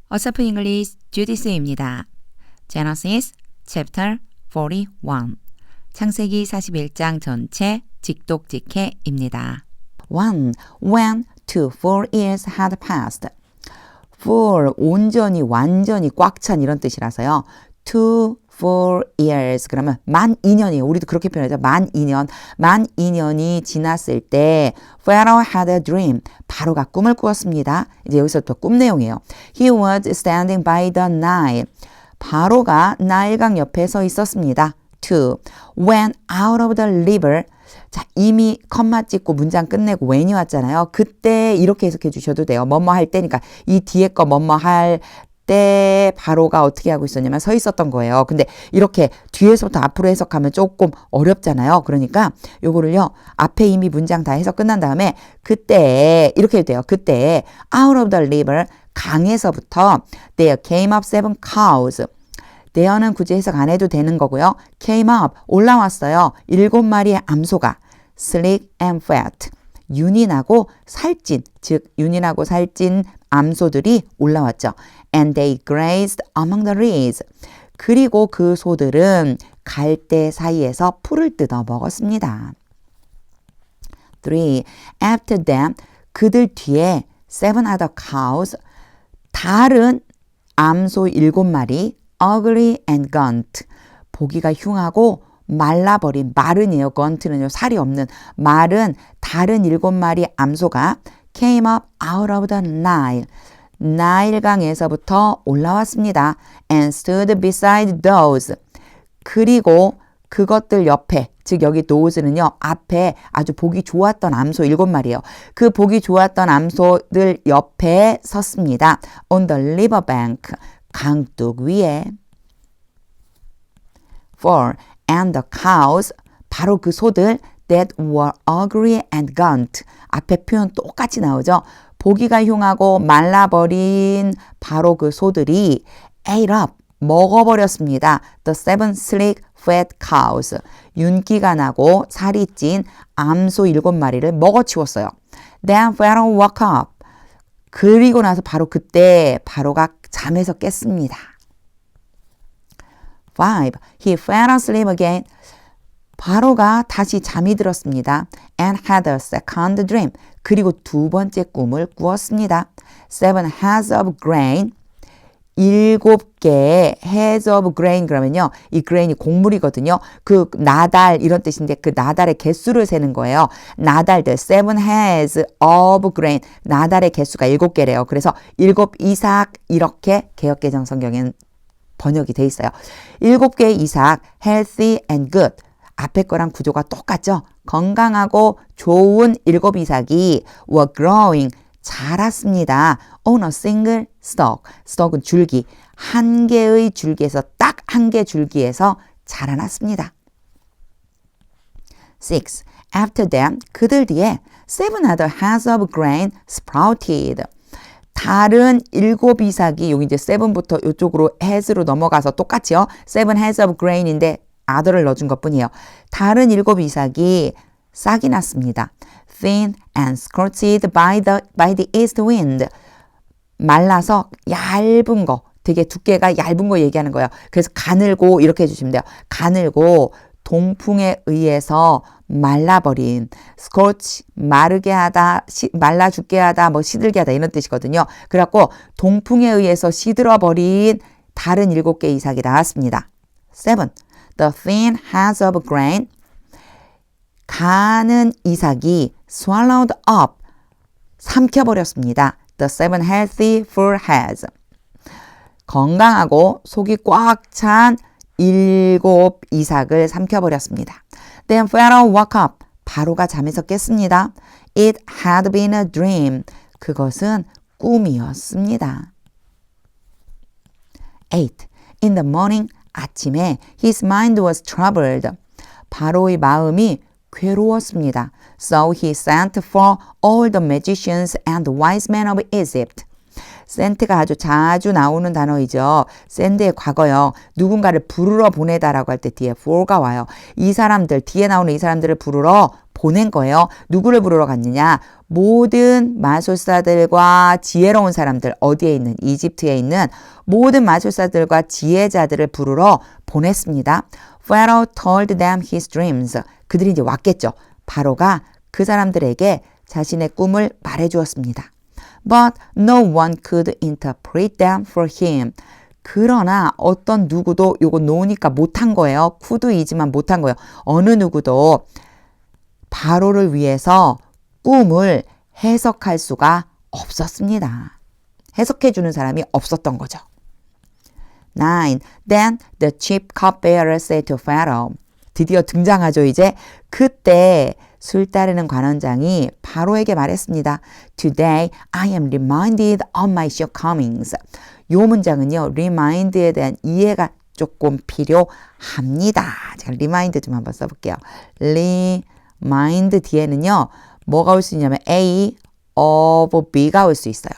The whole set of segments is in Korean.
어서프 잉글리시 주디스입니다. Genesis chapter 41 창세기 41장 전체 직독직해입니다. 1. When 2, 4 years had passed. 4, 온전히 완전히 꽉 찬 이런 뜻이라서요. 2, 4 years 그러면 만 2년이에요. 우리도 그렇게 표현하죠. 만 2년. 만 2년이 지났을 때 Pharaoh had a dream. 바로가 꿈을 꾸었습니다. 이제 여기서부터 꿈 내용이에요. He was standing by the Nile. 바로가 나일강 옆에 서 있었습니다. 2. When out of the river. 자, 이미 컴마 찍고 문장 끝내고 when이 왔잖아요. 그때 이렇게 해석해 주셔도 돼요. 뭐뭐 할 때니까 이 뒤에 거 뭐뭐 할 때 바로가 어떻게 하고 있었냐면 서 있었던 거예요. 근데 이렇게 뒤에서부터 앞으로 해석하면 조금 어렵잖아요. 그러니까 요거를요. 앞에 이미 문장 다 해석 끝난 다음에 그때 이렇게 해도 돼요. 그때 out of the river 강에서부터 there came up 7 cows. there는 굳이 해석 안 해도 되는 거고요. came up 올라왔어요. 7마리의 암소가 sleek and fat 윤인하고 살찐 즉 윤인하고 살찐 암소들이 올라왔죠. And they grazed among the reeds. 그리고 그 소들은 갈대 사이에서 풀을 뜯어 먹었습니다. 3. After them 그들 뒤에 7 other cows 다른 암소 7마리 ugly and gaunt 보기가 흉하고 말라버린 마른이에요. gaunt는요 살이 없는 마른 다른 7마리 암소가 came up out of the Nile 나일강에서부터 올라왔습니다. and stood beside those 그리고 그것들 옆에 즉 여기 those는요 앞에 아주 보기 좋았던 암소 7마리예요. 그 보기 좋았던 암소들 옆에 섰습니다. on the river bank 강둑 위에 4. And the cows 바로 그 소들 that were ugly and gaunt 앞에 표현 똑같이 나오죠. 보기가 흉하고 말라버린 바로 그 소들이 ate up 먹어버렸습니다. The 7 sleek fat cows 윤기가 나고 살이 찐 암소 7마리를 먹어치웠어요. Then Pharaoh woke up 그리고 나서 바로 그때 바로가 잠에서 깼습니다. 5. He fell asleep again. 바로가 다시 잠이 들었습니다. And had a second dream. 그리고 두 번째 꿈을 꾸었습니다. 7 heads of grain. 7개의 heads of grain 그러면요. 이 grain이 곡물이거든요. 그 나달 이런 뜻인데 그 나달의 개수를 세는 거예요. 나달들 7 heads of grain. 나달의 개수가 7개래요. 그래서 7 이삭 이렇게 개역개정 성경에는 번역이 돼 있어요. 7개의 이삭 healthy and good. 앞에 거랑 구조가 똑같죠. 건강하고 좋은 7 이삭이 were growing 자랐습니다. on a single stalk. stalk은 줄기. 한 개의 줄기에서 딱 한 개 줄기에서 자라났습니다. 6. After them 그들 뒤에 7 other heads of grain sprouted. 다른 7 이삭이 여기 이제 7부터 이쪽으로 heads로 넘어가서 똑같이요. 7 heads of grain인데 other를 넣어준 것뿐이에요. 다른 7 이삭이 싹이 났습니다. thin and scorched by the east wind. 말라서 얇은 거, 되게 두께가 얇은 거 얘기하는 거예요. 그래서 가늘고 이렇게 해주시면 돼요. 가늘고 동풍에 의해서 말라버린 scorch, 마르게 하다, 말라 죽게 하다, 뭐 시들게 하다 이런 뜻이거든요. 그래갖고 동풍에 의해서 시들어버린 다른 7개 이삭이 나왔습니다. 7. The thin heads of grain. 가는 이삭이 swallowed up. 삼켜버렸습니다. The 7 healthy full heads. 건강하고 속이 꽉 찬 7 이삭을 삼켜버렸습니다. Then Pharaoh woke up. 바로가 잠에서 깼습니다. It had been a dream. 그것은 꿈이었습니다. 8. In the morning. 아침에 his mind was troubled. 바로의 마음이 괴로웠습니다. So he sent for all the magicians and the wise men of Egypt. sent가 아주 자주 나오는 단어이죠. send의 과거요. 누군가를 부르러 보내다라고 할 때 뒤에 for가 와요. 이 사람들, 뒤에 나오는 이 사람들을 부르러 보낸 거예요. 누구를 부르러 갔느냐? 모든 마술사들과 지혜로운 사람들, 어디에 있는? 이집트에 있는 모든 마술사들과 지혜자들을 부르러 보냈습니다. Pharaoh told them his dreams. 그들이 이제 왔겠죠. 바로가 그 사람들에게 자신의 꿈을 말해주었습니다. But no one could interpret them for him. 그러나 어떤 누구도 요거 노니까 못한 거예요. could이지만 못한 거예요. 어느 누구도 바로를 위해서 꿈을 해석할 수가 없었습니다. 해석해주는 사람이 없었던 거죠. 9. Then the chief cupbearer said to Pharaoh. 드디어 등장하죠. 이제 그때 술 따르는 관원장이 바로에게 말했습니다. Today I am reminded of my shortcomings. 이 문장은요. remind에 대한 이해가 조금 필요합니다. 제가 remind 좀 한번 써볼게요. remind 뒤에는요. 뭐가 올 수 있냐면 A of B가 올 수 있어요.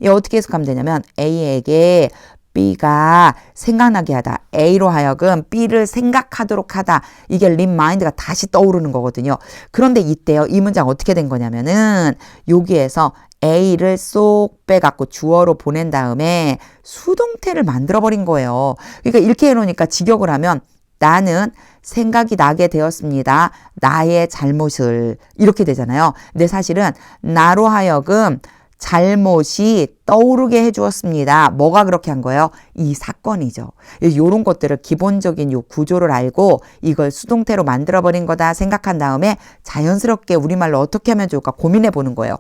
이 어떻게 해석하면 되냐면 A에게 B가 생각나게 하다. A로 하여금 B를 생각하도록 하다. 이게 remind가 다시 떠오르는 거거든요. 그런데 이때요. 이 문장 어떻게 된 거냐면은 여기에서 A를 쏙 빼갖고 주어로 보낸 다음에 수동태를 만들어버린 거예요. 그러니까 이렇게 해놓으니까 직역을 하면 나는 생각이 나게 되었습니다. 나의 잘못을. 이렇게 되잖아요. 근데 사실은 나로 하여금 잘못이 떠오르게 해주었습니다. 뭐가 그렇게 한 거예요? 이 사건이죠. 이런 것들을 기본적인 요 구조를 알고 이걸 수동태로 만들어버린 거다 생각한 다음에 자연스럽게 우리말로 어떻게 하면 좋을까 고민해 보는 거예요.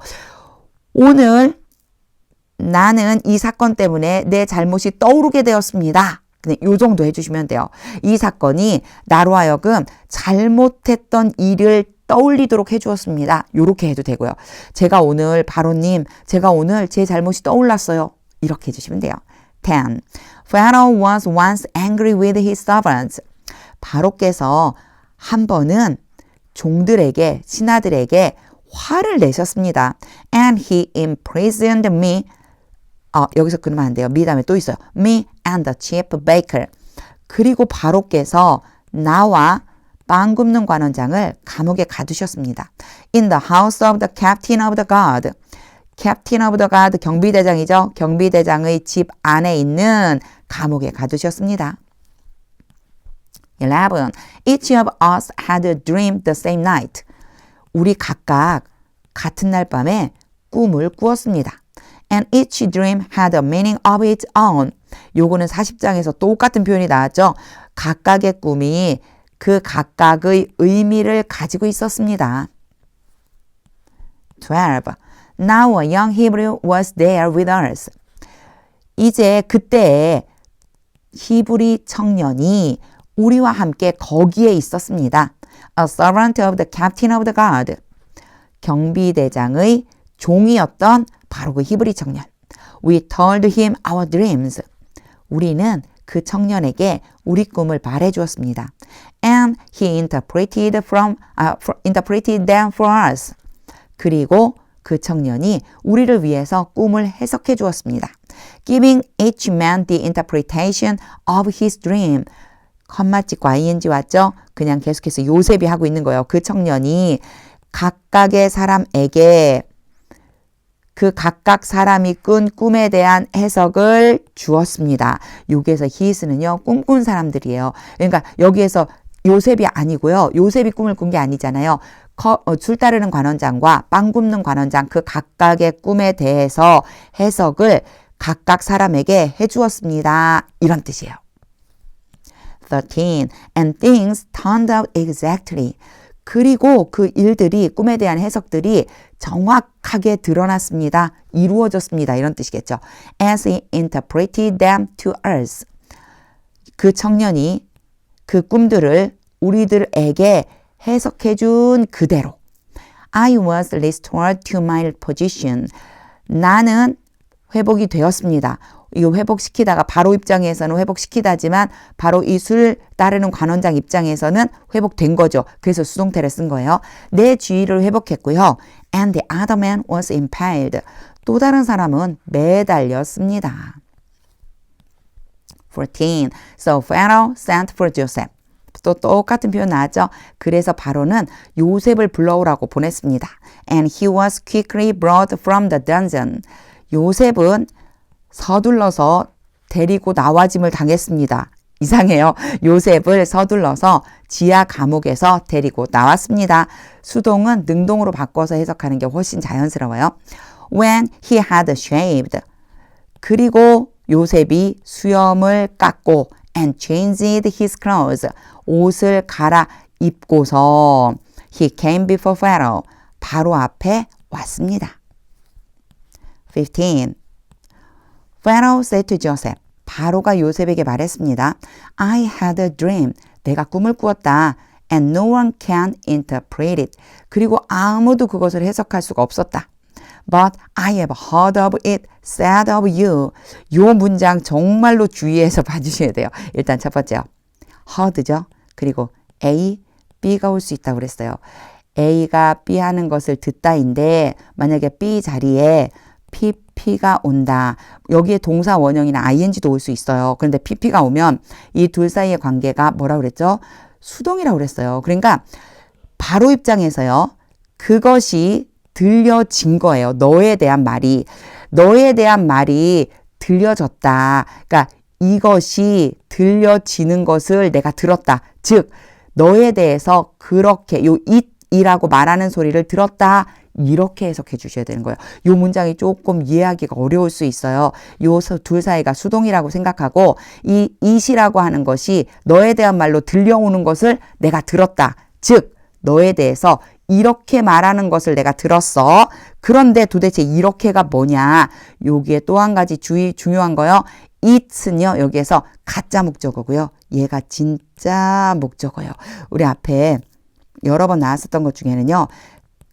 오늘 나는 이 사건 때문에 내 잘못이 떠오르게 되었습니다. 그냥 요 정도 해주시면 돼요. 이 사건이 나로 하여금 잘못했던 일을 떠올리도록 해주었습니다. 요렇게 해도 되고요. 제가 오늘 바로님, 제가 오늘 제 잘못이 떠올랐어요. 이렇게 해주시면 돼요. 10. Pharaoh was once angry with his servants. 바로께서 한 번은 종들에게, 신하들에게 화를 내셨습니다. And he imprisoned me. 여기서 끊으면 안 돼요. me 다음에 또 있어요. Me and the chief baker. 그리고 바로께서 나와 빵 굽는 관원장을 감옥에 가두셨습니다. In the house of the captain of the guard. captain of the guard 경비대장이죠. 경비대장의 집 안에 있는 감옥에 가두셨습니다. 11. Each of us had a dream the same night. 우리 각각 같은 날 밤에 꿈을 꾸었습니다. And each dream had a meaning of its own. 요거는 40장에서 똑같은 표현이 나왔죠. 각각의 꿈이 그 각각의 의미를 가지고 있었습니다. 12. Now a young Hebrew was there with us. 이제 그때의 히브리 청년이 우리와 함께 거기에 있었습니다. A servant of the captain of the guard. 경비대장의 종이었던 바로 그 히브리 청년. We told him our dreams. 우리는 그 청년에게 우리 꿈을 말해주었습니다. And he interpreted them for us. 그리고 그 청년이 우리를 위해서 꿈을 해석해 주었습니다. Giving each man the interpretation of his dream. 컴마 찍고 ing 왔죠? 그냥 계속해서 요셉이 하고 있는 거예요. 그 청년이 각각의 사람에게 그 각각 사람이 꾼 꿈에 대한 해석을 주었습니다. 여기에서 히스는요, 꿈꾼 사람들이에요. 그러니까 여기에서 요셉이 아니고요. 요셉이 꿈을 꾼 게 아니잖아요. 술 따르는 관원장과 빵 굽는 관원장 그 각각의 꿈에 대해서 해석을 각각 사람에게 해주었습니다. 이런 뜻이에요. 13. And things turned out exactly. 그리고 그 일들이 꿈에 대한 해석들이 정확하게 드러났습니다. 이루어졌습니다. 이런 뜻이겠죠. As he interpreted them to us. 그 청년이 그 꿈들을 우리들에게 해석해 준 그대로. I was restored to my position. 나는 회복이 되었습니다. 이거 회복시키다가 바로 입장에서는 회복시키다지만 바로 이 술 따르는 관원장 입장에서는 회복된 거죠. 그래서 수동태를 쓴 거예요. 내 지위를 회복했고요. and the other man was impaled. 또 다른 사람은 매달렸습니다. 14. So Pharaoh sent for Joseph. 또 똑같은 표현 나왔죠? 그래서 바로는 요셉을 불러오라고 보냈습니다. And he was quickly brought from the dungeon. 요셉은 서둘러서 데리고 나와짐을 당했습니다. 이상해요. 요셉을 서둘러서 지하 감옥에서 데리고 나왔습니다. 수동은 능동으로 바꿔서 해석하는 게 훨씬 자연스러워요. When he had shaved. 그리고 요셉이 수염을 깎고 and changed his clothes. 옷을 갈아입고서 he came before Pharaoh. 바로 앞에 왔습니다. 15. Pharaoh said to Joseph. 바로가 요셉에게 말했습니다. I had a dream. 내가 꿈을 꾸었다. And no one can interpret it. 그리고 아무도 그것을 해석할 수가 없었다. But I have heard of it said of you. 요 문장 정말로 주의해서 봐주셔야 돼요. 일단 첫 번째요. heard죠. 그리고 A, B가 올 수 있다고 그랬어요. A가 B 하는 것을 듣다인데 만약에 B 자리에 PP가 온다. 여기에 동사 원형이나 ing도 올 수 있어요. 그런데 PP가 오면 이 둘 사이의 관계가 뭐라고 그랬죠? 수동이라고 그랬어요. 그러니까 바로 입장에서요. 그것이 들려진 거예요. 너에 대한 말이 들려졌다. 그러니까 이것이 들려지는 것을 내가 들었다. 즉 너에 대해서 그렇게 요 it이라고 말하는 소리를 들었다. 이렇게 해석해 주셔야 되는 거예요. 요 문장이 조금 이해하기가 어려울 수 있어요. 요 둘 사이가 수동이라고 생각하고 이 it이라고 하는 것이 너에 대한 말로 들려오는 것을 내가 들었다. 즉 너에 대해서 이렇게 말하는 것을 내가 들었어. 그런데 도대체 이렇게가 뭐냐. 여기에 또 한 가지 중요한 거요. it은요. 여기에서 가짜 목적어고요. 얘가 진짜 목적어요. 우리 앞에 여러 번 나왔었던 것 중에는요.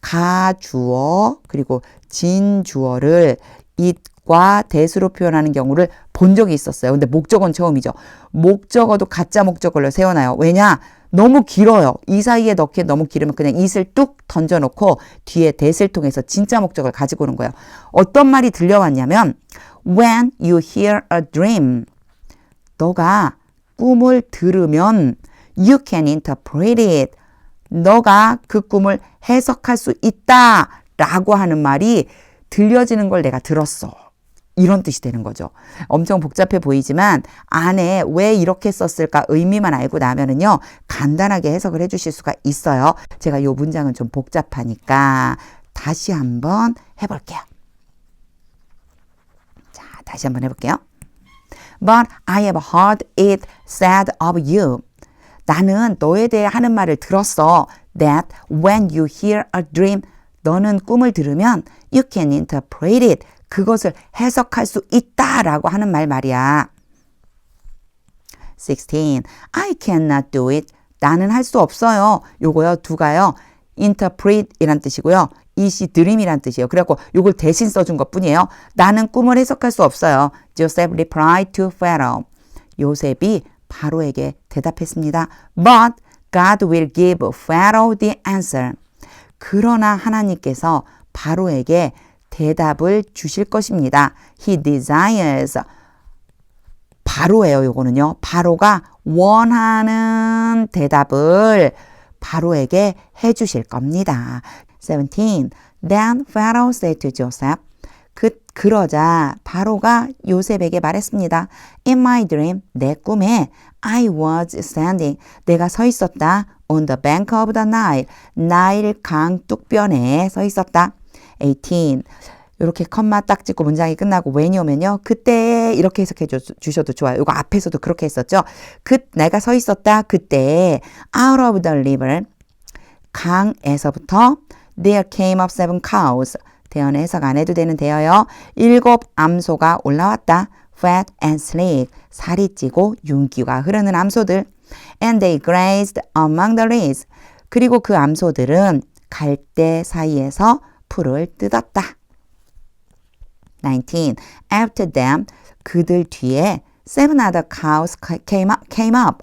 가주어 그리고 진주어를 it과 that으로 표현하는 경우를 본 적이 있었어요. 근데 목적어는 처음이죠. 목적어도 가짜 목적어를 세워놔요. 왜냐? 너무 길어요. 이 사이에 넣기에 너무 길으면 그냥 it을 뚝 던져놓고 뒤에 that을 통해서 진짜 목적을 가지고 오는 거예요. 어떤 말이 들려왔냐면 When you hear a dream 너가 꿈을 들으면 you can interpret it 너가 그 꿈을 해석할 수 있다 라고 하는 말이 들려지는 걸 내가 들었어. 이런 뜻이 되는 거죠. 엄청 복잡해 보이지만 안에 왜 이렇게 썼을까 의미만 알고 나면은요. 간단하게 해석을 해주실 수가 있어요. 제가 이 문장은 좀 복잡하니까 다시 한번 해볼게요. 자, 다시 한번 해볼게요. But I have heard it said of you. 나는 너에 대해 하는 말을 들었어. That when you hear a dream, 너는 꿈을 들으면 you can interpret it. 그것을 해석할 수 있다라고 하는 말이야. 16. I cannot do it. 나는 할 수 없어요. 요거요. 두가요. interpret 이란 뜻이고요. it이 dream이란 뜻이에요. 그래갖고 요걸 대신 써준 것 뿐이에요. 나는 꿈을 해석할 수 없어요. Joseph replied to Pharaoh. 요셉이 바로에게 대답했습니다. But God will give Pharaoh the answer. 그러나 하나님께서 바로에게 대답을 주실 것입니다. He desires. 바로예요. 요거는요. 바로가 원하는 대답을 바로에게 해주실 겁니다. 17. Then Pharaoh said to Joseph. 그러자 바로가 요셉에게 말했습니다. In my dream, 내 꿈에 I was standing. 내가 서 있었다. On the bank of the Nile. 나일 강 뚝변에 서 있었다. 18. 이렇게 컴마 딱 찍고 문장이 끝나고 왜냐면요. 그때 이렇게 해석해 주셔도 좋아요. 이거 앞에서도 그렇게 했었죠. 내가 서 있었다. 그때 out of the river. 강에서부터 there came up 7 cows. 대어는 해석 안 해도 되는 대어요. 7 암소가 올라왔다. fat and sleek. 살이 찌고 윤기가 흐르는 암소들. And they grazed among the reeds. 그리고 그 암소들은 갈대 사이에서 풀을 뜯었다. 19. After them, 그들 뒤에 7 other cows came up.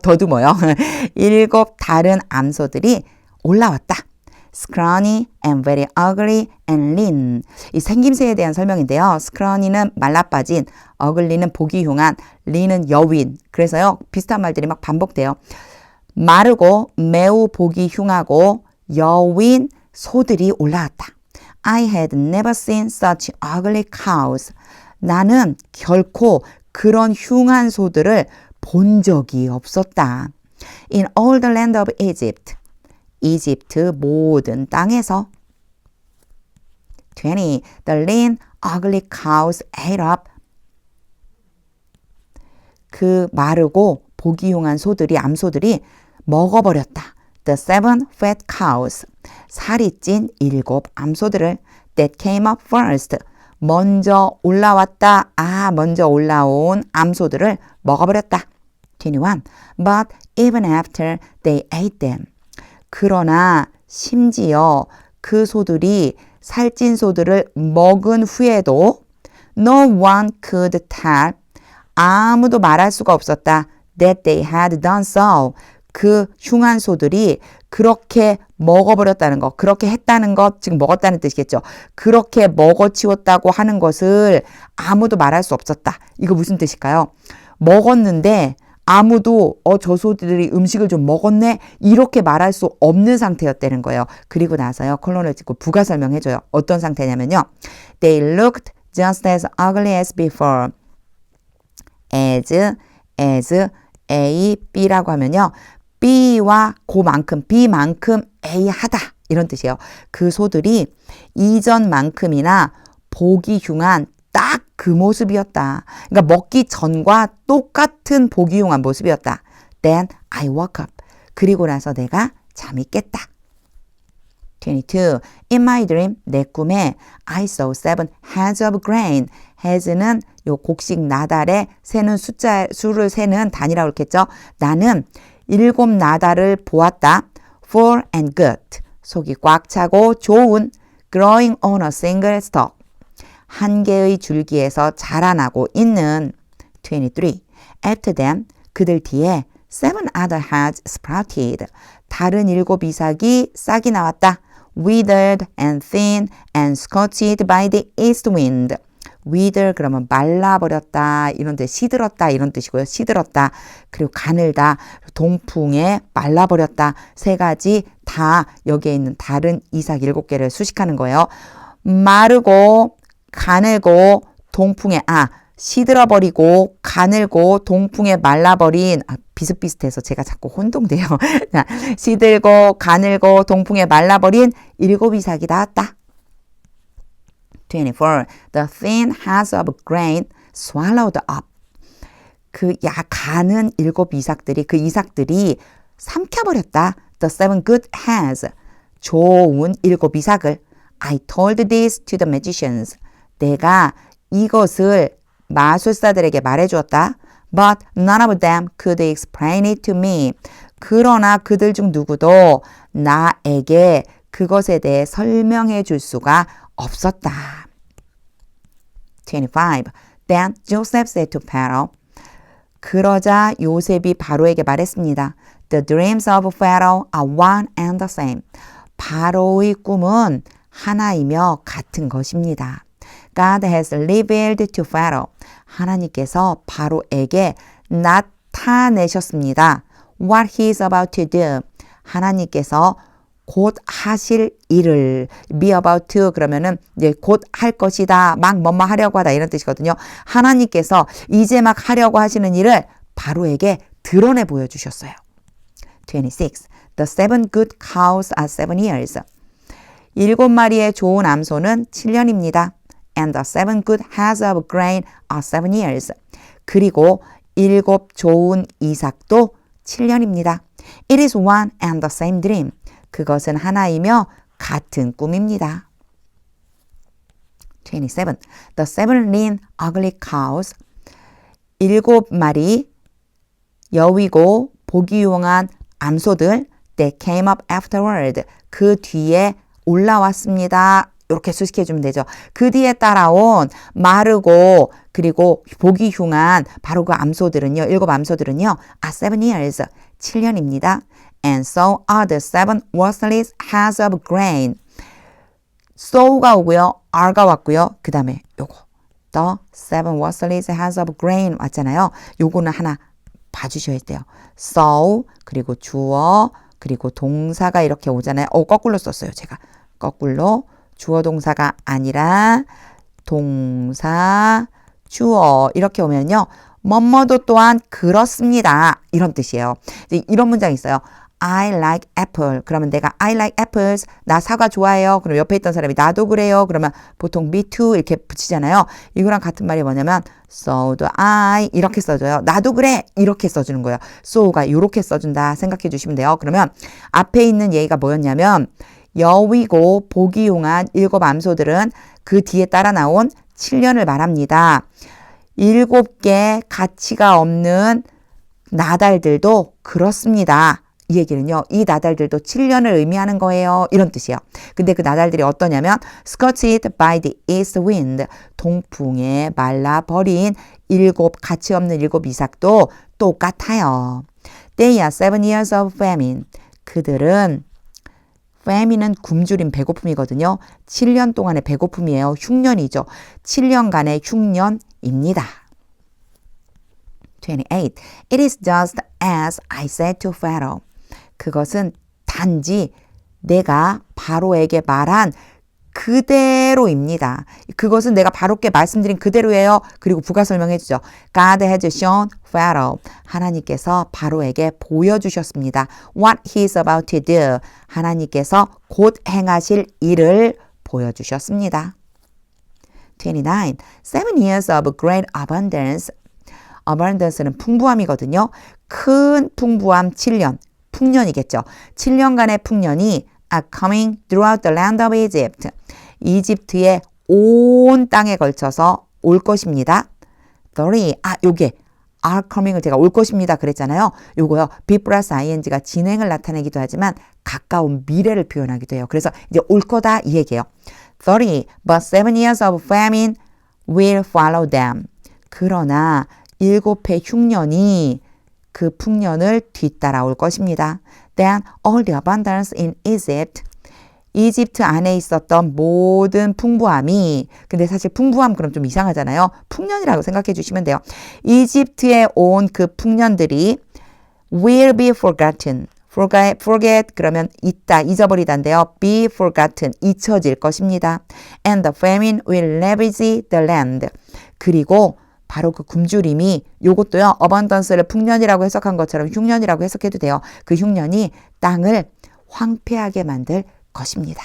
더듬어요. 7 다른 암소들이 올라왔다. scrawny and very ugly and lean. 이 생김새에 대한 설명인데요. scrawny는 말라빠진, ugly는 보기 흉한, lean은 여윈. 그래서요, 비슷한 말들이 막 반복돼요. 마르고 매우 보기 흉하고 여윈 소들이 올라왔다. I had never seen such ugly cows. 나는 결코 그런 흉한 소들을 본 적이 없었다. In all the land of Egypt. 이집트 모든 땅에서. 20. The lean, ugly cows ate up. 그 마르고 보기 흉한 소들이, 암소들이 먹어버렸다. The 7 fat cows. 살이 찐 7 암소들을 that came up first. 먼저 올라왔다. 먼저 올라온 암소들을 먹어버렸다. 21. But even after they ate them. 그러나 심지어 그 소들이 살찐 소들을 먹은 후에도 no one could tell. 아무도 말할 수가 없었다. That they had done so. 그 흉한 소들이 그렇게 먹어버렸다는 것, 그렇게 했다는 것, 지금 먹었다는 뜻이겠죠. 그렇게 먹어치웠다고 하는 것을 아무도 말할 수 없었다. 이거 무슨 뜻일까요? 먹었는데 아무도 저 소들이 음식을 좀 먹었네? 이렇게 말할 수 없는 상태였다는 거예요. 그리고 나서요, 콜론을 찍고 부가 설명해줘요. 어떤 상태냐면요. They looked just as ugly as before. as, A, B라고 하면요. B와 그만큼, B만큼 A 하다. 이런 뜻이에요. 그 소들이 이전만큼이나 보기 흉한 딱 그 모습이었다. 그러니까 먹기 전과 똑같은 보기 흉한 모습이었다. Then I woke up. 그리고 나서 내가 잠이 깼다. 22. In my dream, 내 꿈에 I saw 7 heads of grain. heads는 요 곡식 나달에 세는 수를 세는 단위라고 그랬겠죠. 나는 7 나달을 보았다. Full and good. 속이 꽉 차고 좋은. Growing on a single stalk. 한 개의 줄기에서 자라나고 있는. 23. After them, 그들 뒤에 7 other heads sprouted. 다른 7 이삭이 싹이 나왔다. Withered and thin and scorched by the east wind. wither 그러면 말라버렸다 이런 뜻, 시들었다 이런 뜻이고요. 시들었다. 그리고 가늘다. 동풍에 말라버렸다. 세 가지 다 여기에 있는 다른 이삭 7개를 수식하는 거예요. 마르고 가늘고 동풍에 시들어버리고 가늘고 동풍에 말라버린 비슷비슷해서 제가 자꾸 혼동돼요. 자, 시들고 가늘고 동풍에 말라버린 7 이삭이 나왔다. 24. The thin heads of grain swallowed up. 그 가는 7 이삭들이 그 이삭들이 삼켜버렸다. The 7 good heads. 좋은 7 이삭을. I told this to the magicians. 내가 이것을 마술사들에게 말해주었다. But none of them could explain it to me. 그러나 그들 중 누구도 나에게 그것에 대해 설명해 줄 수가 없었다. 25. Then Joseph said to Pharaoh. 그러자 요셉이 바로에게 말했습니다. The dreams of Pharaoh are one and the same. 바로의 꿈은 하나이며 같은 것입니다. God has revealed to Pharaoh. 하나님께서 바로에게 나타내셨습니다. What he is about to do. 하나님께서 곧 하실 일을 be about to 그러면은 이제 곧 할 것이다. 막 뭐뭐 하려고 하다 이런 뜻이거든요. 하나님께서 이제 막 하려고 하시는 일을 바로에게 드러내 보여주셨어요. 26. The 7 good cows are 7 years. 7마리의 좋은 암소는 7년입니다. And the 7 good heads of grain are 7 years. 그리고 7 좋은 이삭도 7년입니다. It is one and the same dream. 그것은 하나이며 같은 꿈입니다. 27. The 7 lean ugly cows. 7마리 여위고 보기 흉한 암소들 that came up afterward. 그 뒤에 올라왔습니다. 이렇게 수식해주면 되죠. 그 뒤에 따라온 마르고 그리고 보기 흉한 바로 그 암소들은요. 7 암소들은요. 7 years. 7년입니다. And so are the 7 worthless heads of grain. so가 오고요. are가 왔고요. 그 다음에 요거 the 7 worthless heads of grain 왔잖아요. 요거는 하나 봐주셔야 돼요. so 그리고 주어 그리고 동사가 이렇게 오잖아요. 거꾸로 썼어요. 제가 거꾸로 주어 동사가 아니라 동사 주어 이렇게 오면요. 뭐뭐도 또한 그렇습니다. 이런 뜻이에요. 이제 이런 문장이 있어요. I like apple. 그러면 내가 I like apples. 나 사과 좋아해요. 그럼 옆에 있던 사람이 나도 그래요. 그러면 보통 me too 이렇게 붙이잖아요. 이거랑 같은 말이 뭐냐면 so do I 이렇게 써줘요. 나도 그래 이렇게 써주는 거예요. so가 이렇게 써준다 생각해 주시면 돼요. 그러면 앞에 있는 얘기가 뭐였냐면 여위고 보기 용한 7 암소들은 그 뒤에 따라 나온 7년을 말합니다. 7개 가치가 없는 나달들도 그렇습니다. 이 얘기는요. 이 나달들도 7년을 의미하는 거예요. 이런 뜻이에요. 근데 그 나달들이 어떠냐면 scorched by the east wind. 동풍에 말라버린 7 가치 없는 7 이삭도 똑같아요. They are 7 years of famine. 그들은 famine은 굶주림 배고픔이거든요. 7년 동안의 배고픔이에요. 흉년이죠. 7년간의 흉년입니다. 28. It is just as I said to Pharaoh. 그것은 단지 내가 바로에게 말한 그대로입니다. 그것은 내가 바로께 말씀드린 그대로예요. 그리고 부가 설명해 주죠. God has shown Pharaoh. 하나님께서 바로에게 보여주셨습니다. What he is about to do. 하나님께서 곧 행하실 일을 보여주셨습니다. 29. 7 years of great abundance. abundance는 풍부함이거든요. 큰 풍부함 7년. 풍년이겠죠. 7년간의 풍년이 are coming throughout the land of Egypt. 이집트의 온 땅에 걸쳐서 올 것입니다. 30. 요게 are coming을 제가 올 것입니다 그랬잖아요. 요거요. be 플러스 ing가 진행을 나타내기도 하지만 가까운 미래를 표현하기도 해요. 그래서 이제 올 거다 이 얘기예요. 30. But 7 years of famine will follow them. 그러나 7해 흉년이 그 풍년을 뒤따라올 것입니다. Then all the abundance in Egypt. 이집트 안에 있었던 모든 풍부함이 근데 사실 풍부함 그럼 좀 이상하잖아요. 풍년이라고 생각해 주시면 돼요. 이집트에 온 그 풍년들이 will be forgotten. forget 그러면 있다, 잊어버리다인데요. be forgotten, 잊혀질 것입니다. And the famine will ravage the land. 그리고 바로 그 굶주림이 요것도요. abundance를 풍년이라고 해석한 것처럼 흉년이라고 해석해도 돼요. 그 흉년이 땅을 황폐하게 만들 것입니다.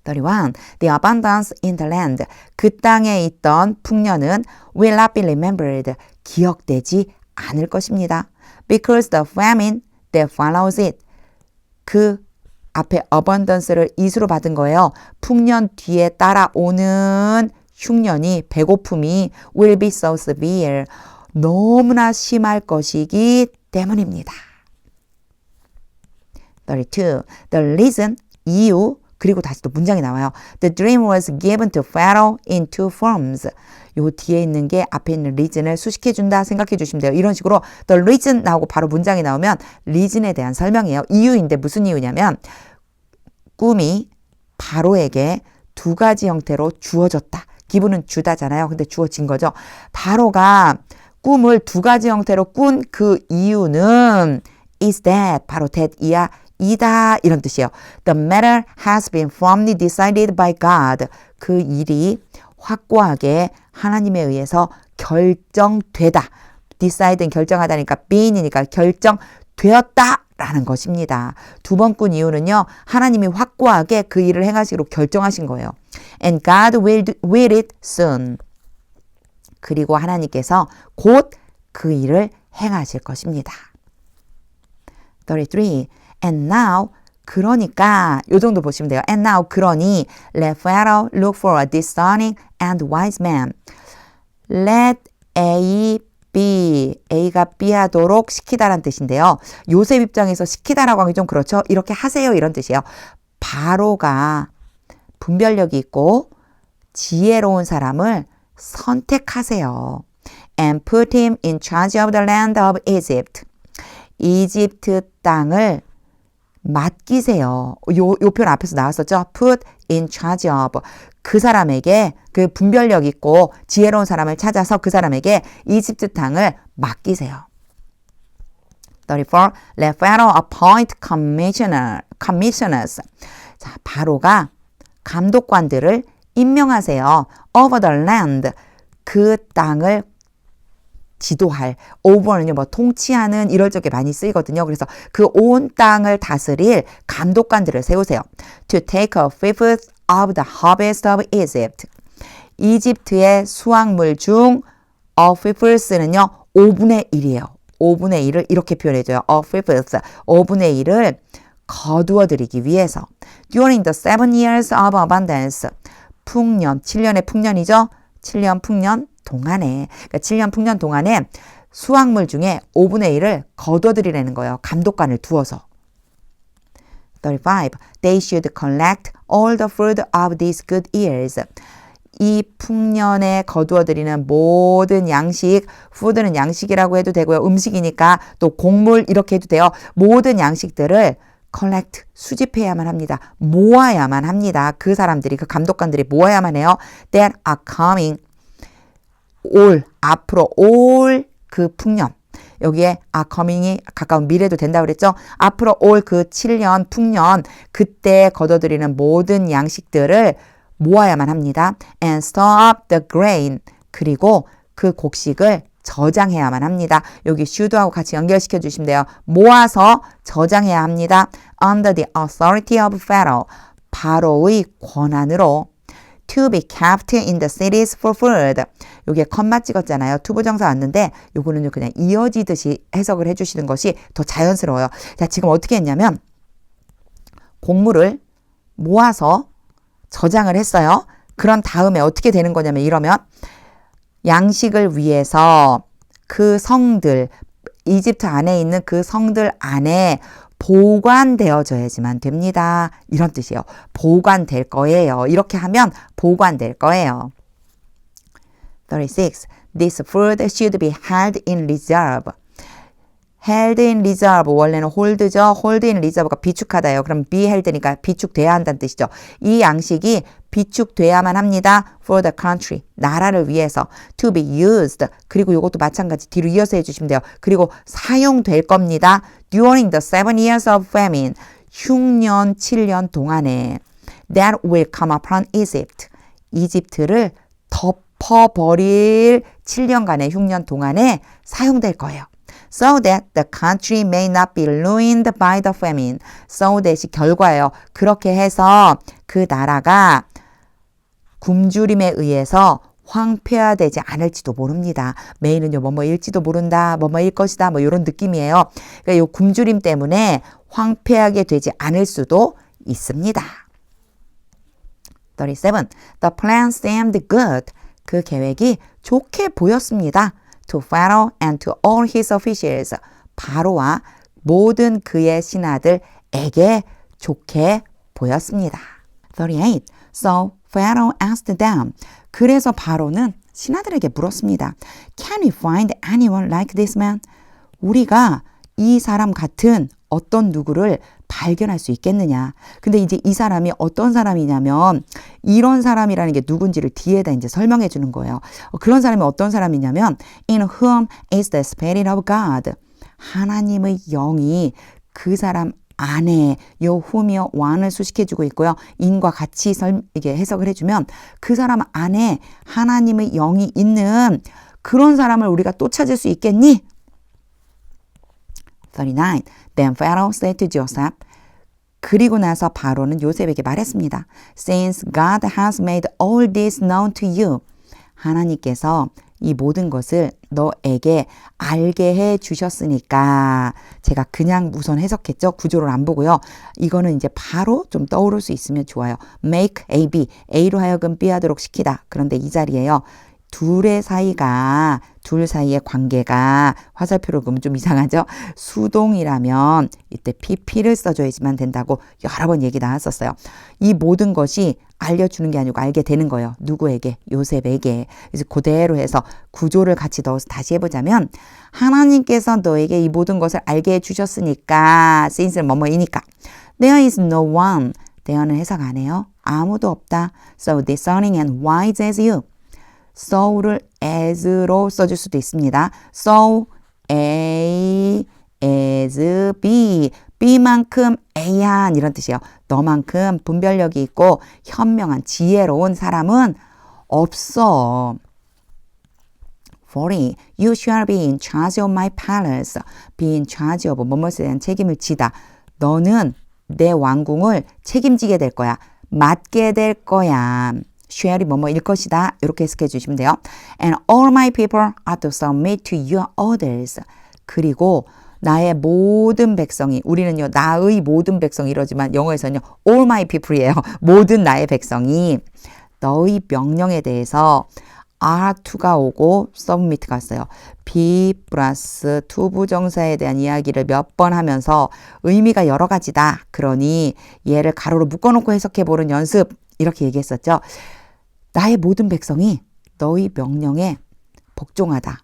31. The abundance in the land. 그 땅에 있던 풍년은 will not be remembered. 기억되지 않을 것입니다. Because the famine that follows it. 그 앞에 abundance를 이수로 받은 거예요. 풍년 뒤에 따라오는 흉년이 배고픔이 will be so severe. 너무나 심할 것이기 때문입니다. 32. The reason, 이유, 그리고 다시 또 문장이 나와요. The dream was given to Pharaoh in 2 forms. 요 뒤에 있는 게 앞에 있는 reason을 수식해 준다 생각해 주시면 돼요. 이런 식으로 the reason 나오고 바로 문장이 나오면 reason에 대한 설명이에요. 이유인데 무슨 이유냐면 꿈이 바로에게 2가지 형태로 주어졌다. 기분은 주다잖아요. 근데 주어진 거죠. 바로가 꿈을 2가지 형태로 꾼 그 이유는 is that, 바로 that 이다 이런 뜻이에요. The matter has been firmly decided by God. 그 일이 확고하게 하나님에 의해서 결정되다. decide는 결정하다니까 been이니까 결정되었다라는 것입니다. 2번 꾼 이유는요. 하나님이 확고하게 그 일을 행하시기로 결정하신 거예요. And God will it soon. 그리고 하나님께서 곧 그 일을 행하실 것입니다. 33. And now, 그러니까 요 정도 보시면 돼요. And now, 그러니 let Pharaoh look for a discerning and wise man. Let A, B, A가 B 하도록 시키다란 뜻인데요. 요셉 입장에서 시키다라고 하기 좀 그렇죠. 이렇게 하세요 이런 뜻이에요. 바로가 분별력이 있고 지혜로운 사람을 선택하세요. And put him in charge of the land of Egypt. 이집트 땅을 맡기세요. 요 표현 앞에서 나왔었죠. put in charge of. 그 사람에게 그 분별력 있고 지혜로운 사람을 찾아서 그 사람에게 이집트 땅을 맡기세요. 34. Let Pharaoh appoint commissioners. 자, 바로가 감독관들을 임명하세요. over the land. 그 땅을 지도할. over는요, 뭐 통치하는 이럴 적에 많이 쓰이거든요. 그래서 그 온 땅을 다스릴 감독관들을 세우세요. To take a fifth of the harvest of Egypt. 이집트의 수확물 중 a fifth는요, 5분의 1이에요. 5분의 1을 이렇게 표현해줘요. a fifth. 5분의 1을 거두어들이기 위해서. During the 7 years of abundance. 풍년, 7년의 풍년이죠. 7년 풍년 동안에, 그러니까 7년 풍년 동안에 수확물 중에 5분의 1을 거둬들이라는 거예요. 감독관을 두어서. 35. They should collect all the fruit of these good years. 이 풍년에 거두어들이는 모든 양식, food는 양식이라고 해도 되고요. 음식이니까 또 곡물 이렇게 해도 돼요. 모든 양식들을 collect, 수집해야만 합니다. 모아야만 합니다. 그 사람들이, 그 감독관들이 모아야만 해요. That are coming. 올, 앞으로 올 그 풍년. 여기에 are coming이 가까운 미래도 된다고 그랬죠. 앞으로 올 그 7년 풍년, 그때 거둬들이는 모든 양식들을 모아야만 합니다. And store up the grain. 그리고 그 곡식을 저장해야만 합니다. 여기 should하고 같이 연결시켜 주시면 돼요. 모아서 저장해야 합니다. Under the authority of Pharaoh. 바로의 권한으로. To be kept in the cities for food. 여기에 컴마 찍었잖아요. 투부정사 왔는데 요거는요 그냥 이어지듯이 해석을 해주시는 것이 더 자연스러워요. 자, 지금 어떻게 했냐면 곡물을 모아서 저장을 했어요. 그런 다음에 어떻게 되는 거냐면 이러면 양식을 위해서 그 성들, 이집트 안에 있는 그 성들 안에 보관되어져야지만 됩니다. 이런 뜻이에요. 보관될 거예요. 이렇게 하면 보관될 거예요. 36. This food should be held in reserve. held in reserve 원래는 hold죠. hold in reserve가 비축하다예요. 그럼 be held니까 비축돼야 한다는 뜻이죠. 이 양식이 비축돼야만 합니다. for the country. 나라를 위해서. to be used. 그리고 이것도 마찬가지 뒤로 이어서 해주시면 돼요. 그리고 사용될 겁니다. during the 7 years of famine. 흉년 7년 동안에 that will come upon Egypt. 이집트를 덮어버릴 7년간의 흉년 동안에 사용될 거예요. So that the country may not be ruined by the famine. So that이 결과예요. 그렇게 해서 그 나라가 굶주림에 의해서 황폐화되지 않을지도 모릅니다. may는요, 뭐뭐일지도 모른다, 뭐뭐일 것이다, 뭐 이런 느낌이에요. 그러니까 이 굶주림 때문에 황폐하게 되지 않을 수도 있습니다. 37. The plan seemed good. 그 계획이 좋게 보였습니다. To Pharaoh and to all his officials. 바로와 모든 그의 신하들에게 좋게 보였습니다. 38. So Pharaoh asked them. 그래서 바로는 신하들에게 물었습니다. Can we find anyone like this man? 우리가 이 사람 같은 어떤 누구를 발견할 수 있겠느냐. 근데 이제 이 사람이 어떤 사람이냐면 이런 사람이라는 게 누군지를 뒤에다 이제 설명해 주는 거예요. 그런 사람이 어떤 사람이냐면 in whom is the spirit of God. 하나님의 영이 그 사람 안에 요 whom이요 one을 수식해 주고 있고요. in과 같이 이게 해석을 해주면 그 사람 안에 하나님의 영이 있는 그런 사람을 우리가 또 찾을 수 있겠니? 39. Then Pharaoh said to Joseph. 그리고 나서 바로는 요셉에게 말했습니다. Since God has made all this known to you. 하나님께서 이 모든 것을 너에게 알게 해 주셨으니까 제가 그냥 우선 해석했죠. 구조를 안 보고요. 이거는 이제 바로 좀 떠오를 수 있으면 좋아요. Make A, B. A로 하여금 B 하도록 시키다. 그런데 이 자리에요. 둘의 사이가 둘 사이의 관계가 화살표로 그으면 좀 이상하죠? 수동이라면 이때 PP를 써줘야지만 된다고 여러 번 얘기 나왔었어요. 이 모든 것이 알려주는 게 아니고 알게 되는 거예요. 누구에게? 요셉에게. 그래서 그대로 해서 구조를 같이 넣어서 다시 해보자면 하나님께서 너에게 이 모든 것을 알게 해주셨으니까 since는 뭐뭐이니까 there is no one there는 해석 안 해요. 아무도 없다. So discerning and wise as you. so를 as로 써줄 수도 있습니다. So A as B. B만큼 A한 이런 뜻이에요. 너만큼 분별력이 있고 현명한 지혜로운 사람은 없어. 40. You shall be in charge of my palace. Be in charge of 뭐뭐에 대한 책임을 지다. 너는 내 왕궁을 책임지게 될 거야. 맡게 될 거야. shall이 뭐뭐일 것이다. 이렇게 해석해 주시면 돼요. And all my people are to submit to your orders. 그리고 나의 모든 백성이, 우리는요, 나의 모든 백성이 이러지만 영어에서는요, all my people이에요. 모든 나의 백성이 너의 명령에 대해서 are to가 오고 submit가 왔어요. be 플러스 to 부정사에 대한 이야기를 몇 번 하면서 의미가 여러 가지다. 그러니 얘를 가로로 묶어놓고 해석해보는 연습. 이렇게 얘기했었죠. 나의 모든 백성이 너의 명령에 복종하다.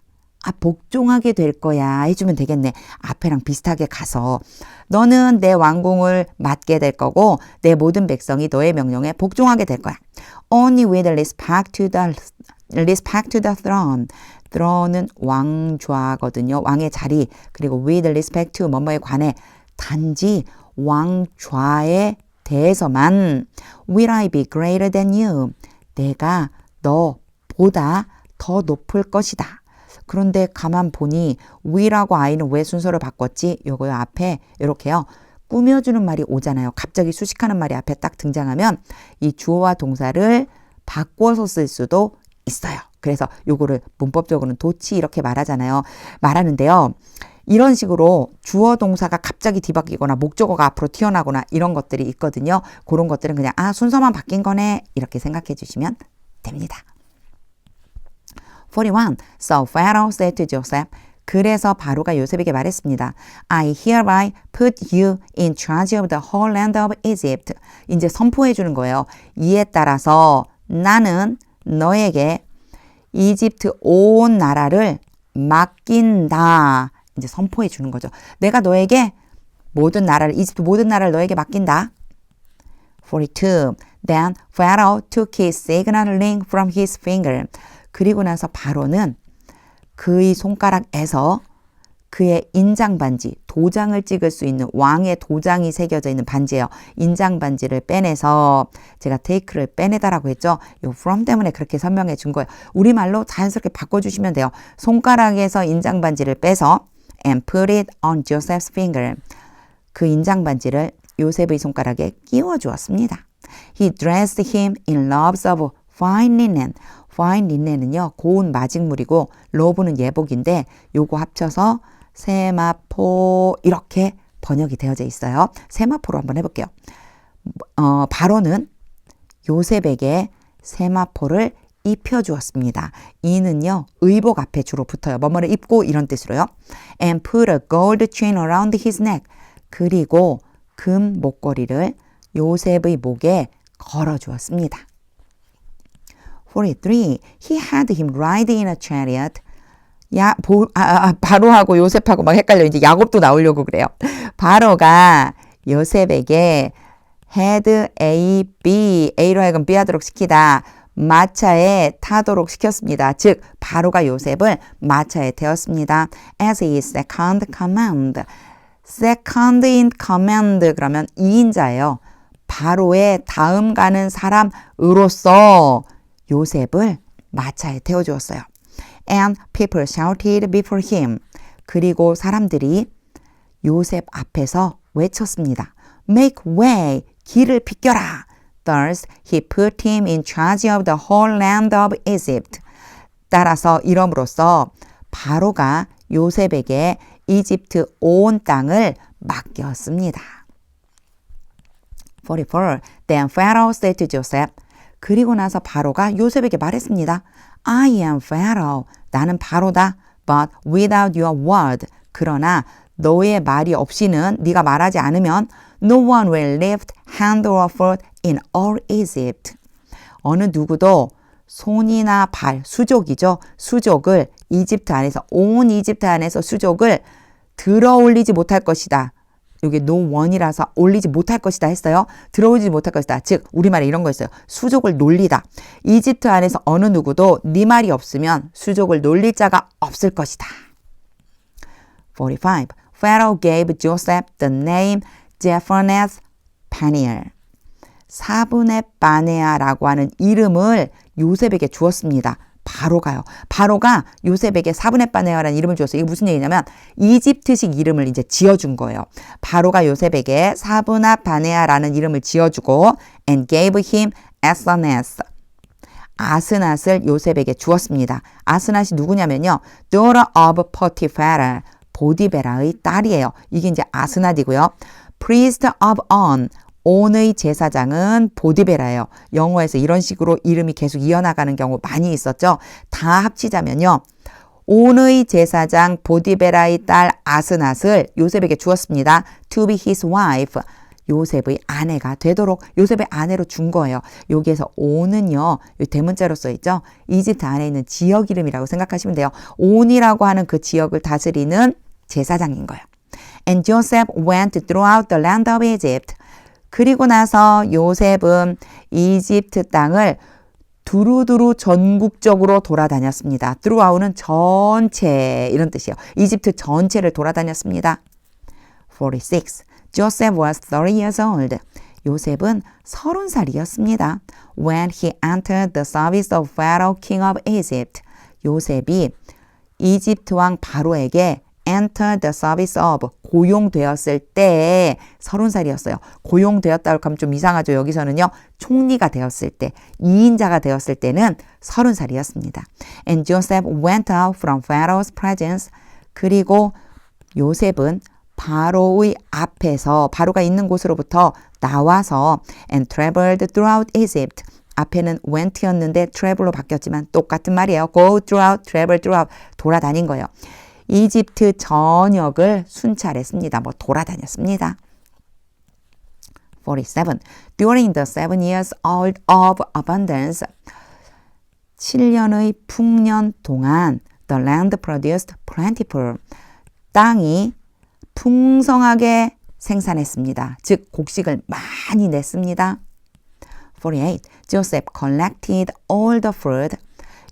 복종하게 될 거야 해주면 되겠네. 앞에랑 비슷하게 가서 너는 내 왕궁을 맡게 될 거고 내 모든 백성이 너의 명령에 복종하게 될 거야. Only with respect to the throne. throne은 왕좌거든요. 왕의 자리. 그리고 with respect to 뭐뭐에 관해 단지 왕좌에 대해서만 will I be greater than you. 내가 너보다 더 높을 것이다. 그런데 가만 보니 will하고 I는 왜 순서를 바꿨지? 요거요 앞에 이렇게요. 꾸며주는 말이 오잖아요. 갑자기 수식하는 말이 앞에 딱 등장하면 이 주어와 동사를 바꿔서 쓸 수도 있어요. 그래서 요거를 문법적으로는 도치 이렇게 말하는데요. 이런 식으로 주어 동사가 갑자기 뒤바뀌거나 목적어가 앞으로 튀어나오거나 이런 것들이 있거든요. 그런 것들은 그냥 순서만 바뀐 거네 이렇게 생각해 주시면 됩니다. 41. So Pharaoh said to Joseph. 그래서 바로가 요셉에게 말했습니다. I hereby put you in charge of the whole land of Egypt. 이제 선포해 주는 거예요. 이에 따라서 나는 너에게 이집트 온 나라를 맡긴다. 이제 선포해 주는 거죠. 내가 너에게 이집트 모든 나라를 너에게 맡긴다. 42. Then Pharaoh took his signal ring from his finger. 그리고 나서 바로는 그의 손가락에서 그의 인장 반지, 도장을 찍을 수 있는 왕의 도장이 새겨져 있는 반지예요. 인장 반지를 빼내서 제가 take를 빼내다라고 했죠. 요 from 때문에 그렇게 설명해 준 거예요. 우리말로 자연스럽게 바꿔주시면 돼요. 손가락에서 인장 반지를 빼서 and put it on Joseph's finger. 그 인장 반지를 요셉의 손가락에 끼워 주었습니다. He dressed him in robes of fine linen. fine linen은요, 고운 마직물이고 로브는 예복인데 요거 합쳐서 세마포 이렇게 번역이 되어져 있어요. 세마포로 한번 해볼게요. 바로는 요셉에게 세마포를 입혀주었습니다. 이는요, 의복 앞에 주로 붙어요. 뭐뭐를 입고 이런 뜻으로요. And put a gold chain around his neck. 그리고 금 목걸이를 요셉의 목에 걸어주었습니다. 43. He had him ride in a chariot. 바로하고 요셉하고 막 헷갈려. 이제 야곱도 나오려고 그래요. 바로가 요셉에게 had A, B, A로 하여금 B 하도록 시키다. 마차에 타도록 시켰습니다. 즉 바로가 요셉을 마차에 태웠습니다. As his second command. second in command 그러면 2인자예요. 바로의 다음 가는 사람으로서 요셉을 마차에 태워주었어요. And people shouted before him. 그리고 사람들이 요셉 앞에서 외쳤습니다. Make way, 길을 비켜라. Thus he put him in charge of the whole land of Egypt. 따라서 이름으로써 바로가 요셉에게 이집트 온 땅을 맡겼습니다. 44. Then Pharaoh said to Joseph. 그리고 나서 바로가 요셉에게 말했습니다. I am Pharaoh. 나는 바로다. But without your word. 그러나 너의 말이 없이는 네가 말하지 않으면 No one will lift hand or foot in all Egypt. 어느 누구도 손이나 발, 수족이죠. 수족을 이집트 안에서 온 이집트 안에서 수족을 들어 올리지 못할 것이다. 여기 no one이라서 올리지 못할 것이다 했어요. 들어오지 못할 것이다. 즉 우리말에 이런 거 있어요. 수족을 놀리다. 이집트 안에서 어느 누구도 네 말이 없으면 수족을 놀릴 자가 없을 것이다. 45. Pharaoh gave Joseph the name Jepherneth Peniel. 사분의 바네아라고 하는 이름을 요셉에게 주었습니다. 바로가요. 바로가 요셉에게 사분의 바네아라는 이름을 주었어요. 이게 무슨 얘기냐면 이집트식 이름을 이제 지어준 거예요. 바로가 요셉에게 사분의 바네아라는 이름을 지어주고 and gave him 아스나스. 아스낫을 요셉에게 주었습니다. 아스낫이 누구냐면요. daughter of Potiphar. 보디베라의 딸이에요. 이게 이제 아스낫이고요. priest of On. 온의 제사장은 보디베라예요. 영어에서 이런 식으로 이름이 계속 이어나가는 경우 많이 있었죠. 다 합치자면요. 온의 제사장 보디베라의 딸 아스낫을 요셉에게 주었습니다. To be his wife. 요셉의 아내가 되도록 요셉의 아내로 준 거예요. 여기에서 온은요. 대문자로 써있죠. 이집트 안에 있는 지역 이름이라고 생각하시면 돼요. 온이라고 하는 그 지역을 다스리는 제사장인 거예요. And Joseph went throughout the land of Egypt. 그리고 나서 요셉은 이집트 땅을 두루두루 전국적으로 돌아다녔습니다. throughout는 전체 이런 뜻이에요. 이집트 전체를 돌아다녔습니다. 46. Joseph was 30 years old. 요셉은 30살이었습니다. When he entered the service of Pharaoh, king of Egypt. 요셉이 이집트 왕 바로에게 enter the service of 고용되었을 때 30살이었어요. 고용되었다고 하면 좀 이상하죠. 여기서는요. 총리가 되었을 때 2인자가 되었을 때는 30살이었습니다. And Joseph went out from Pharaoh's presence. 그리고 요셉은 바로의 앞에서 바로가 있는 곳으로부터 나와서 and traveled throughout Egypt. 앞에는 went였는데 travel로 바뀌었지만 똑같은 말이에요. go throughout, travel throughout 돌아다닌 거예요. 이집트 전역을 순찰했습니다. 돌아다녔습니다. 47. During the 7 years of abundance, 7년의 풍년 동안 the land produced plentiful. 땅이 풍성하게 생산했습니다. 즉 곡식을 많이 냈습니다. 48. Joseph collected all the fruit.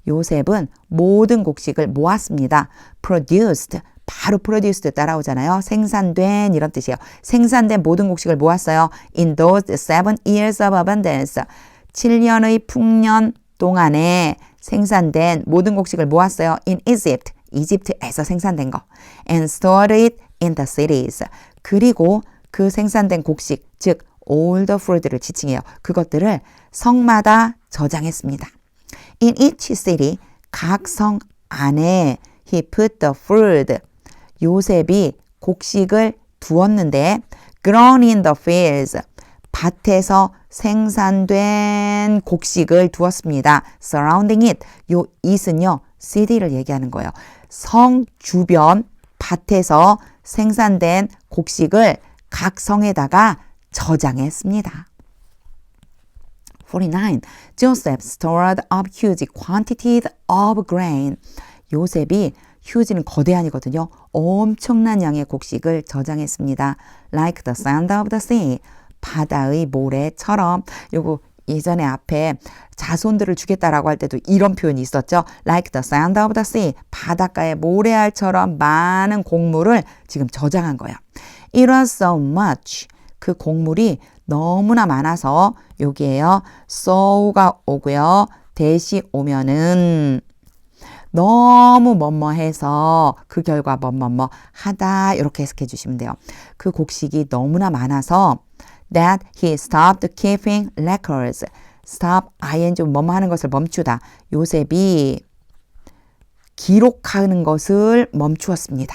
요셉은 모든 곡식을 모았습니다. produced, 바로 produced 따라오잖아요. 생산된 이런 뜻이에요. 생산된 모든 곡식을 모았어요. in those 7 years of abundance. 7년의 풍년 동안에 생산된 모든 곡식을 모았어요. in Egypt, 이집트에서 생산된 거. and stored it in the cities. 그리고 그 생산된 곡식, 즉 all the fruit를 지칭해요. 그것들을 성마다 저장했습니다. In each city, 각 성 안에 he put the fruit. 요셉이 곡식을 두었는데 grown in the fields. 밭에서 생산된 곡식을 두었습니다. surrounding it. 요 it은요, city를 얘기하는 거예요. 성 주변 밭에서 생산된 곡식을 각 성에다가 저장했습니다. 49. Joseph stored up huge quantities of grain. 요셉이 huge는 거대한이거든요. 엄청난 양의 곡식을 저장했습니다. Like the sand of the sea. 바다의 모래처럼. 요거 예전에 앞에 자손들을 주겠다라고 할 때도 이런 표현이 있었죠. Like the sand of the sea. 바닷가의 모래알처럼 많은 곡물을 지금 저장한 거예요. It was so much. 그 곡물이 너무나 많아서 여기에요. so가 오고요. 대시 오면은 너무 뭐뭐해서 그 결과 뭐뭐뭐 하다 이렇게 해석해 주시면 돼요. 그 곡식이 너무나 많아서 that he stopped keeping records. stop, ing 뭐뭐 하는 것을 멈추다. 요셉이 기록하는 것을 멈추었습니다.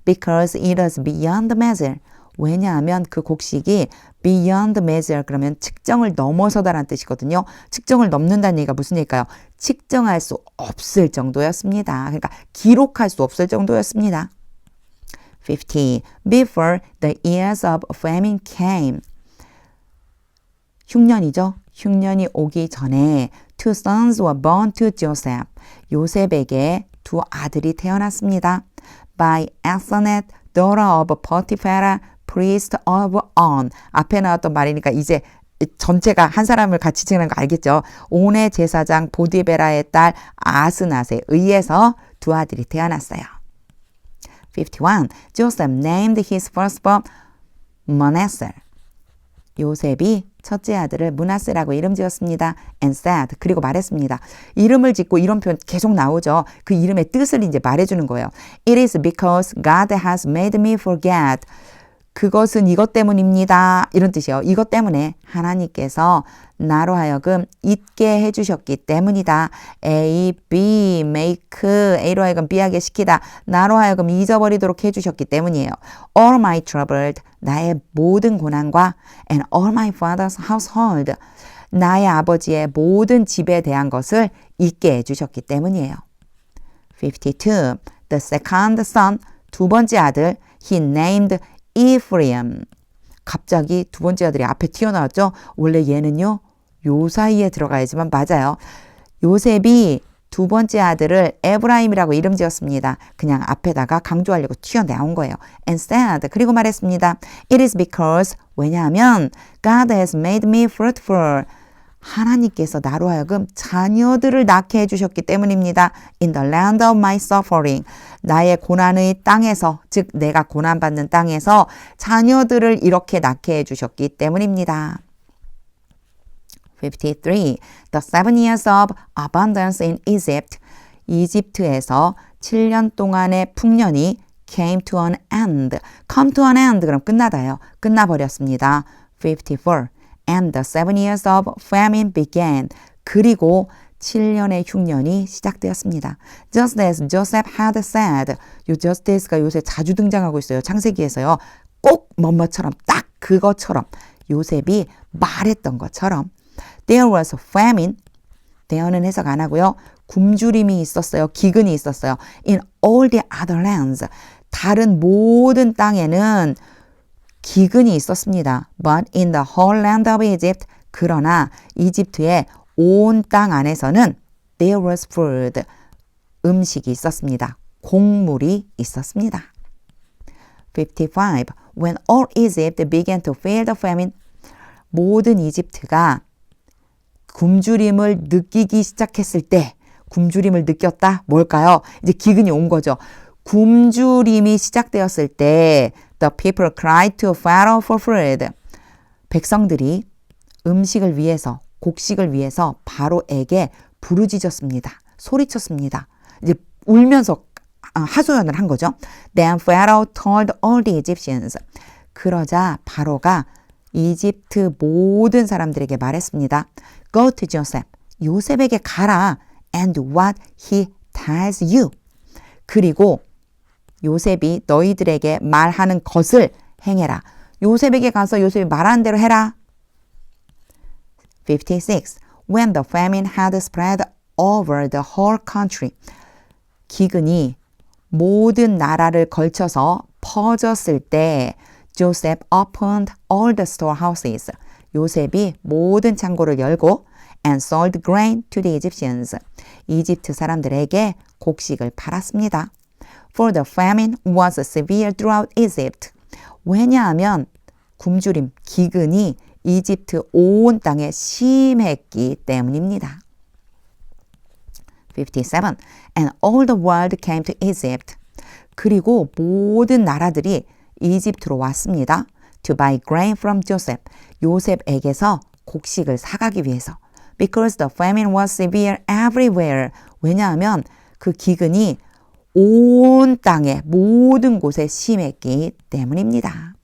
Because it was beyond measure. 왜냐하면 그 곡식이 beyond measure 그러면 측정을 넘어서다라는 뜻이거든요. 측정을 넘는다는 얘기가 무슨 얘기일까요? 측정할 수 없을 정도였습니다. 그러니까 기록할 수 없을 정도였습니다. 50. Before the years of famine came. 흉년이죠. 흉년이 오기 전에 two sons were born to Joseph. 요셉에게 두 아들이 태어났습니다. By Asenath, daughter of Potiphar, priest of On. 앞에 나왔던 말이니까 이제 전체가 한 사람을 같이 지내는 거 알겠죠? 온의 제사장 보디베라의 딸 아스낫에 의해서 두 아들이 태어났어요. 51. Joseph named his firstborn Manasseh. 요셉이 첫째 아들을 므낫세라고 이름 지었습니다. And said, 그리고 말했습니다. 이름을 짓고 이런 표현 계속 나오죠. 그 이름의 뜻을 이제 말해주는 거예요. It is because God has made me forget. 그것은 이것 때문입니다. 이런 뜻이요. 이것 때문에 하나님께서 나로 하여금 잊게 해주셨기 때문이다. A, B, make, A로 하여금 B하게 시키다. 나로 하여금 잊어버리도록 해주셨기 때문이에요. All my troubled, 나의 모든 고난과 and all my father's household, 나의 아버지의 모든 집에 대한 것을 잊게 해주셨기 때문이에요. 52. The second son, 두 번째 아들, he named Ephraim. 갑자기 두 번째 아들이 앞에 튀어나왔죠. 원래 얘는요. 요 사이에 들어가야지만 맞아요. 요셉이 두 번째 아들을 에브라임이라고 이름 지었습니다. 그냥 앞에다가 강조하려고 튀어나온 거예요. And said, 그리고 말했습니다. It is because, 왜냐하면 God has made me fruitful. 하나님께서 나로 하여금 자녀들을 낳게 해주셨기 때문입니다. In the land of my suffering. 나의 고난의 땅에서, 즉 내가 고난받는 땅에서 자녀들을 이렇게 낳게 해주셨기 때문입니다. 53. The 7 years of abundance in Egypt. 이집트에서 7년 동안의 풍년이 came to an end. come to an end 그럼 끝나다요. 끝나버렸습니다. 54. And the 7 years of famine began. 그리고 7년의 흉년이 시작되었습니다. Just as Joseph had said. 요 just as가 요새 자주 등장하고 있어요. 창세기에서요. 꼭 뭐뭐처럼 딱 그것처럼 요셉이 말했던 것처럼 There was famine. there는 해석 안 하고요. 굶주림이 있었어요. 기근이 있었어요. In all the other lands. 다른 모든 땅에는 기근이 있었습니다. But in the whole land of Egypt. 그러나 이집트의 온 땅 안에서는 there was food. 음식이 있었습니다. 곡물이 있었습니다. 55. When all Egypt began to feel the famine. 모든 이집트가 굶주림을 느끼기 시작했을 때 굶주림을 느꼈다? 뭘까요? 이제 기근이 온 거죠. 굶주림이 시작되었을 때 The people cried to Pharaoh for food. 백성들이 음식을 위해서, 곡식을 위해서 바로에게 부르짖었습니다. 소리쳤습니다. 이제 울면서 하소연을 한 거죠. Then Pharaoh told all the Egyptians. 그러자 바로가 이집트 모든 사람들에게 말했습니다. Go to Joseph. 요셉에게 가라. And what he tells you. 그리고 요셉이 너희들에게 말하는 것을 행해라. 요셉에게 가서 요셉이 말하는 대로 해라. 56. When the famine had spread over the whole country. 기근이 모든 나라를 걸쳐서 퍼졌을 때 Joseph opened all the storehouses. 요셉이 모든 창고를 열고 and sold grain to the Egyptians. 이집트 사람들에게 곡식을 팔았습니다. For the famine was severe throughout Egypt. 왜냐하면 굶주림, 기근이 이집트 온 땅에 심했기 때문입니다. 57. And all the world came to Egypt. 그리고 모든 나라들이 이집트로 왔습니다. To buy grain from Joseph. 요셉에게서 곡식을 사가기 위해서. Because the famine was severe everywhere. 왜냐하면 그 기근이 온 땅의 모든 곳에 심했기 때문입니다.